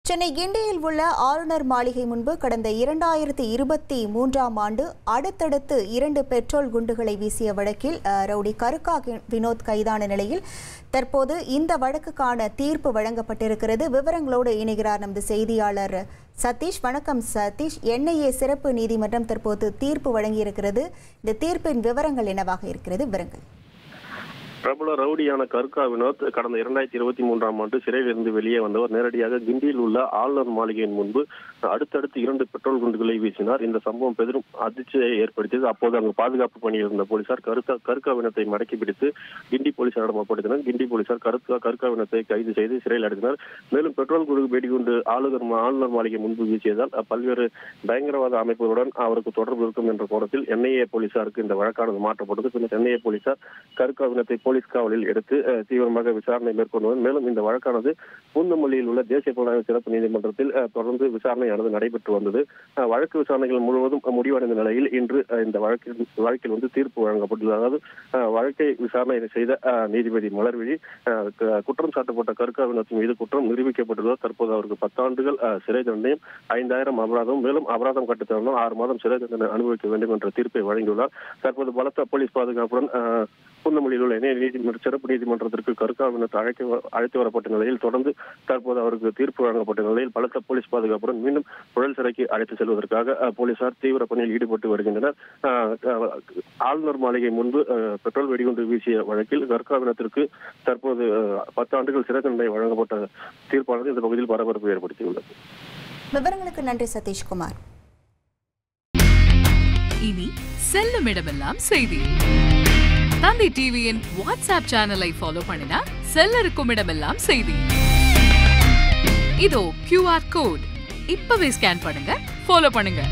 சென்னை கிண்டியில் உள்ள ஆளுநர் மாளிகை முன்பு கடந்த 2023ஆம் ஆண்டு அடுத்தடுத்து 2 பெட்ரோல் குண்டுகளை வீசிய வழக்கில் ரவுடி கருக்கா வினோத் கைதான நிலையில் தற்போது இந்த வழக்குக்கான தீர்ப்பு வழங்கப்பட்டிருக்கிறது. விவரங்களோடு இணைகிறார் நமது செய்தியாளர் சதீஷ். வணக்கம் சதீஷ். என்ஐஏ சிறப்பு நீதிமன்றம் தற்போது தீர்ப்பு வழங்கியிருக்கிறது. இந்த தீர்ப்பின் விவரங்கள் என்னவாக இருக்கிறது? விவரங்கள். பிரபல ரவுடியான கருக்கா வினோத் கடந்த 2023ஆம் ஆண்டு சிறையிலிருந்து வெளியே வந்தவர் நேரடியாக கிண்டியில் உள்ள ஆளுநர் மாளிகையின் முன்பு அடுத்தடுத்து 2 பெட்ரோல் குண்டுகளை வீசினார். இந்த சம்பவம் பெரும் அதிர்ச்சியை ஏற்படுத்தியது. அப்போது அங்கு பாதுகாப்பு பணியில் இருந்த போலீசார் கருக்கா வினத்தை மடக்கி பிடித்து கிண்டி போலீசாரிடம் ஒப்படைத்தனர். கிண்டி போலீசார் கருக்கா வினத்தை கைது செய்து சிறையில் அடைத்தனர். மேலும் பெட்ரோல் வெடிகுண்டு ஆளுநர் மாளிகை முன்பு வீசியதால் பல்வேறு பயங்கரவாத அமைப்புகளுடன் அவருக்கு தொடர்பு இருக்கும் என்ற கோணத்தில் என்ஐஏ போலீசாருக்கு இந்த வழக்கானது மாற்றப்பட்டது. பின்னர் என்ஐஏ போலீசார் கருக்கா வினத்தை போலீஸ் காவலில் எடுத்து தீவிரமாக விசாரணை மேற்கொண்டுள்ளனர். மேலும் இந்த வழக்கானது பூந்தமல்லியில் உள்ள தேசிய புலனாய்வு சிறப்பு நீதிமன்றத்தில் தொடர்ந்து விசாரணையானது நடைபெற்று வந்தது. வழக்கு விசாரணைகள் முழுவதும் முடிவடைந்த நிலையில் இன்று இந்த வழக்கில் தீர்ப்பு வழங்கப்பட்டுள்ளது. அதாவது வழக்கை விசாரணை செய்த நீதிபதி மலர்விழி குற்றம் சாட்டப்பட்ட கருக்கா வினோத்தின் மீது குற்றம் நிரூபிக்கப்பட்டுள்ளது. தற்போது அவருக்கு 10 ஆண்டுகள் சிறை தண்டனையும் 5000 அபராதம், மேலும் அபராதம் கட்டத்தவரும் 6 மாதம் சிறை தண்டனை அனுபவிக்க வேண்டும் என்ற தீர்ப்பை வழங்கியுள்ளார். தற்போது பலத்த போலீஸ் பாதுகாப்புடன் பூந்தமல்லியில் உள்ள சிறப்பு நீதிமன்றத்திற்கு கருக்கா வினோத் அழைத்து வரப்பட்ட நிலையில் தொடர்ந்து தற்போது அவருக்கு தீர்ப்பு வழங்கப்பட்ட நிலையில் பலத்த போலீஸ் பாதுகாப்புடன் மீண்டும் புழல் சிறைக்கு அழைத்து செல்வதற்காக போலீசார் தீவிர பணியில் ஈடுபட்டு வருகின்றனர். ஆளுநர் மாளிகை முன்பு பெட்ரோல் வெடிகுண்டு வீசிய வழக்கில் கருக்கா வினோத்திற்கு தற்போது 10 ஆண்டுகள் சிறை தண்டனை வழங்கப்பட்ட தீர்ப்பானது இந்த பகுதியில் பரபரப்பு ஏற்படுத்தியுள்ளது. விவரங்களுக்கு நன்றி சதீஷ்குமார். இனி செல்லும் இடமெல்லாம் செய்தி. தந்தை டிவியின் வாட்ஸ்அப் சேனலை ஃபாலோ பண்ணினா செல்லருக்கும் இடமெல்லாம் செய்தி. இதோ QR கோட் இப்பவே ஸ்கேன் பண்ணுங்க, ஃபாலோ பண்ணுங்க.